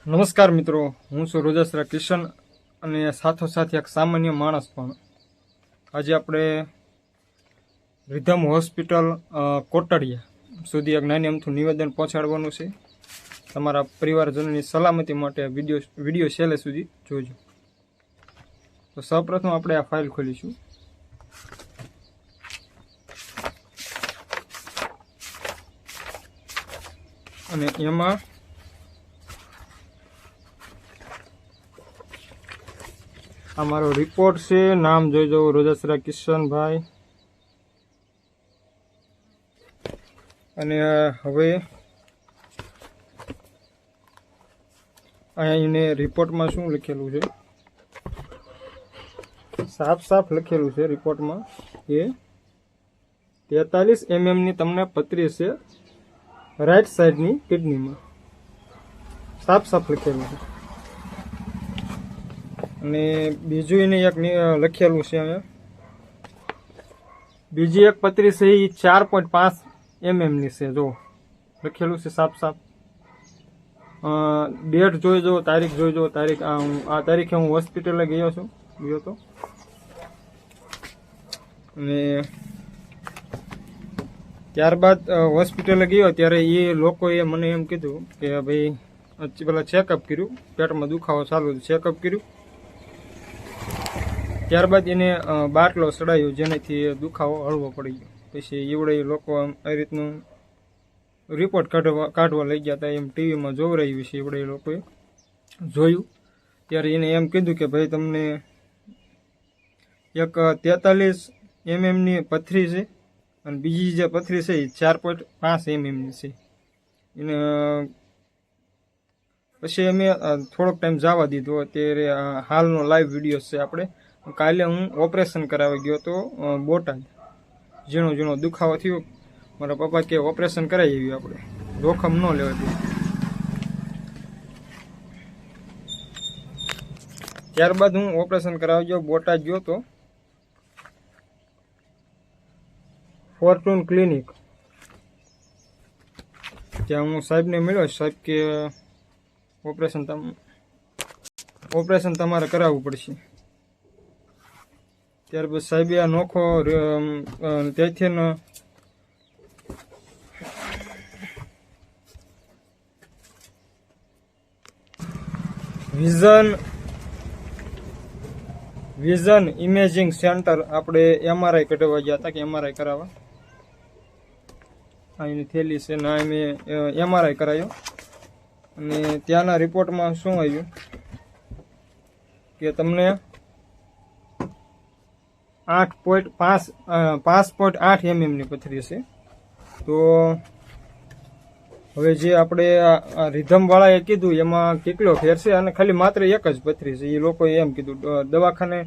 નમસ્કાર મિત્રો, હું છું રોજાસરા કિશન અને સાથોસાથ એક સામાન્ય માણસ પણ. આજે આપણે રિધમ હોસ્પિટલ કોટડિયા સુધી એક નાની અમથું નિવેદન પહોંચાડવાનું છે. તમારા પરિવારજનોની સલામતી માટે વિડીયો છેલ્લે સુધી જોજો. તો સૌપ્રથમ આપણે આ ફાઇલ ખોલીશું. અને એમાં અમારો રિપોર્ટ છે. નામ જોઈ જવું, રોજાસરા કિશનભાઈ. અને હવે અહીંયા રિપોર્ટમાં શું લખેલું છે, સાફ સાફ લખેલું છે રિપોર્ટમાં કે 43 mm ની તમને પથરી છે રાઈટ સાઈડની કિડનીમાં. સાફ સાફ લખેલું છે. અને બીજું એને એક લખેલું છે અહીંયા, બીજી એક પથરી છે એ 4.5 mm ની છે. જો લખેલું છે સાફ સાફ. ડેટ જોઈ જો, તારીખ જોઈ જો. તારીખ આ તારીખે હું હોસ્પિટલે ગયો હતો. અને ત્યારબાદ હોસ્પિટલે ગયો ત્યારે એ લોકોએ મને એમ કીધું કે ભાઈ પેલા ચેકઅપ કર્યું, પેટમાં દુખાવો ચાલુ, ચેકઅપ કર્યું. ત્યારબાદ એને બાટલો ચડાવ્યો જેનાથી દુખાવો હળવો પડી ગયો. પછી એવડે લોકો આ રીતનું રિપોર્ટ કાઢવા લઈ ગયા હતા, એમ ટીવીમાં જોવરાયું છે. એવડે લોકોએ જોયું ત્યારે એને એમ કીધું કે ભાઈ તમને એક 43 mm ની પથરી છે અને બીજી જે પથરી છે એ 4.5 mm ની છે. એને પછી અમે થોડોક ટાઈમ જવા દીધો. અત્યારે હાલનો લાઈવ વિડીયો છે. આપણે કાલે હું ઓપરેશન કરાવી ગયો હતો બોટાદ. ઝીણો દુખાવો થયો. મારા પપ્પા કે ઓપરેશન કરાવી આવ્યું, આપણે જોખમ ન લેવા દે. ત્યારબાદ હું ઓપરેશન કરાવી ગયો, બોટાદ ગયો તો ફોર્ચ્યુન ક્લિનિક. ત્યાં હું સાહેબને મળ્યો. સાહેબ કે ઓપરેશન તમારે કરાવવું પડશે. ત્યારબાદ સાહેબે આ નોખો ત્યાંથી વિઝન ઇમેજિંગ સેન્ટર આપણે MRI કઢાવવા ગયા હતા, કે MRI કરાવવા. અહીંની થેલી છે ના, મેં MRI કરાયો. અને ત્યાંના રિપોર્ટમાં શું આવ્યું કે તમને 5.8 mm ની પથરી છે. તો હવે જે આપણે રિધમવાળાએ કીધું એમાં કેટલો ફેર છે, અને ખાલી માત્ર એક જ પથરી છે. એ લોકોએ એમ કીધું. દવાખાને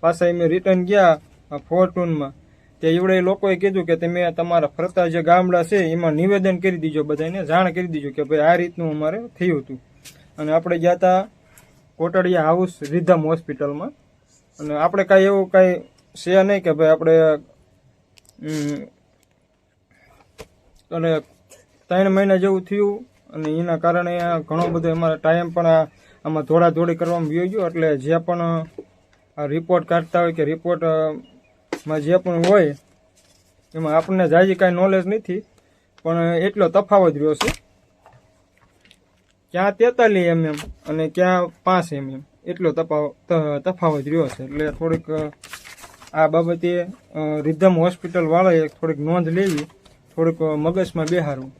પાછા અમે રિટર્ન ગયા ફોર્ચ્યુનમાં, ત્યાં એવડે લોકોએ કીધું કે તમે તમારા ફરતા જે ગામડા છે એમાં નિવેદન કરી દીજો, બધાને જાણ કરી દીજો કે ભાઈ આ રીતનું અમારે થયું હતું. અને આપણે ગયા હતા કોટડિયા હાઉસ રિધમ હોસ્પિટલમાં. અને આપણે કાંઈ એવું કાંઈ છે નહીં કે ભાઈ આપણે અને 3 મહિના જેવું થયું. અને એના કારણે ઘણો બધો અમારા ટાઈમ પણ આમાં દોડાદોડી કરવામાં વયો ગયો. એટલે જે પણ આ રિપોર્ટ કાઢતા હોય કે રિપોર્ટમાં જે પણ હોય એમાં આપણને જાજી કાંઈ નોલેજ નથી, પણ એટલો તફાવત રહ્યો છે. ક્યાં 43 mm અને ક્યાં 5 mm એટલો તફાવત રહ્યો છે. એટલે થોડીક આ બાબતે રિધમ હોસ્પિટલ વાળાએ થોડીક નોંધ લેવી, થોડીક મગજમાં બેહારવું.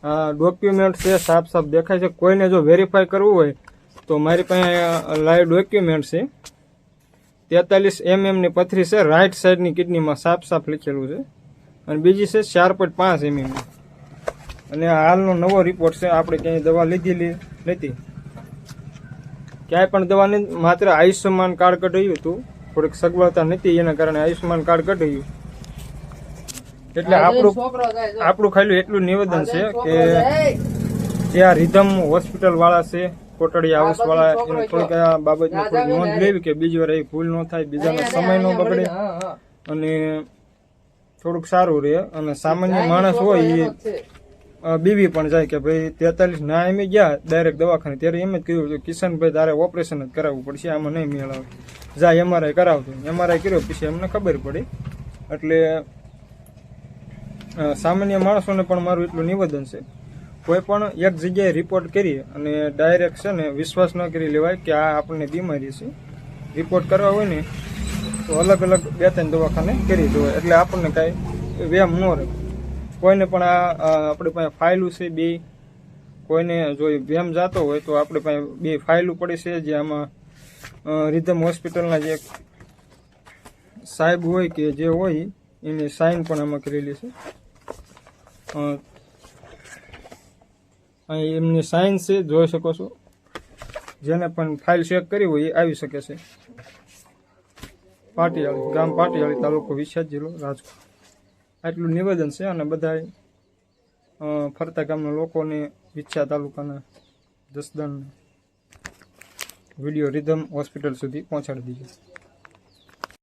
આ ડોક્યુમેન્ટ છે, સાફ સાફ દેખાય છે. કોઈને જો વેરીફાઈ કરવું હોય તો મારી પાસે લાઈવ ડોક્યુમેન્ટ છે. 43 mm ની પથરી છે રાઈટ સાઈડની કિડનીમાં, સાફ સાફ લખેલું છે. અને બીજી છે 4.5 mm. અને હાલનો નવો રિપોર્ટ છે. આપણે ક્યાંય દવા લીધેલી નથી, ક્યાંય પણ દવા નથી. માત્ર આયુષ્યમાન કાર્ડ કઢાયું હતું. થોડીક સગવડતા નથી એના કારણે આયુષ્યમાન કાર્ડ કઢાયું. એટલે આપણું ખાલી એટલું નિવેદન છે કે જે આ રિધમ હોસ્પિટલ વાળા છે, કોટડિયા હાઉસ વાળા, એને થોડીક આ બાબતની થોડીક નોંધ લેવી કે બીજી વાર એ ભૂલ ન થાય, બીજાનો સમય ન બગડે અને થોડુંક સારું રહે. અને સામાન્ય માણસ હોય એ બીવી પણ જાય કે ભાઈ 43 ના એમ ગયા ડાયરેક્ટ દવાખાને, ત્યારે એમ જ કીધું કે કિશનભાઈ તારે ઓપરેશન જ કરાવવું પડશે, આમાં નહીં મેળ આવે, જાય એમઆરઆઈ કરાવતો. એમઆરઆઈ કર્યો પછી અમને ખબર પડી. એટલે સામાન્ય માણસોને પણ મારું એટલું નિવેદન છે, કોઈ પણ એક જગ્યાએ રિપોર્ટ કરી અને ડાયરેક્ટ છે ને વિશ્વાસ ન કરી લેવાય કે આ આપણને બીમારી છે. રિપોર્ટ કરવા હોય ને તો અલગ અલગ 2-3 દવાખાને કરી દેવાય, એટલે આપણને કાંઈ વ્યામ ન રહે. કોઈને પણ આ આપણી પાસે ફાઇલું છે બે, કોઈને જો વ્યામ જતો હોય તો આપણે પાસે 2 ફાઇલું પડી છે, જે આમાં રિધમ હોસ્પિટલના જે સાહેબ હોય કે જે હોય એની સાઇન પણ આમાં કરેલી છે. અહીં એમની સાઇન છે, જોઈ શકો છો. જેને પણ ફાઇલ ચેક કરી હોય એ આવી શકે છે. પાટિયાળી ગામ, પાટિયાળી તાલુકો, વિછિયા જિલ્લો, રાજકોટ. આટલું નિવેદન છે અને બધા ફરતા ગામના લોકોને વિછિયા તાલુકાના જસદણ વિડીયો રિધમ હોસ્પિટલ સુધી પહોંચાડી દીધો.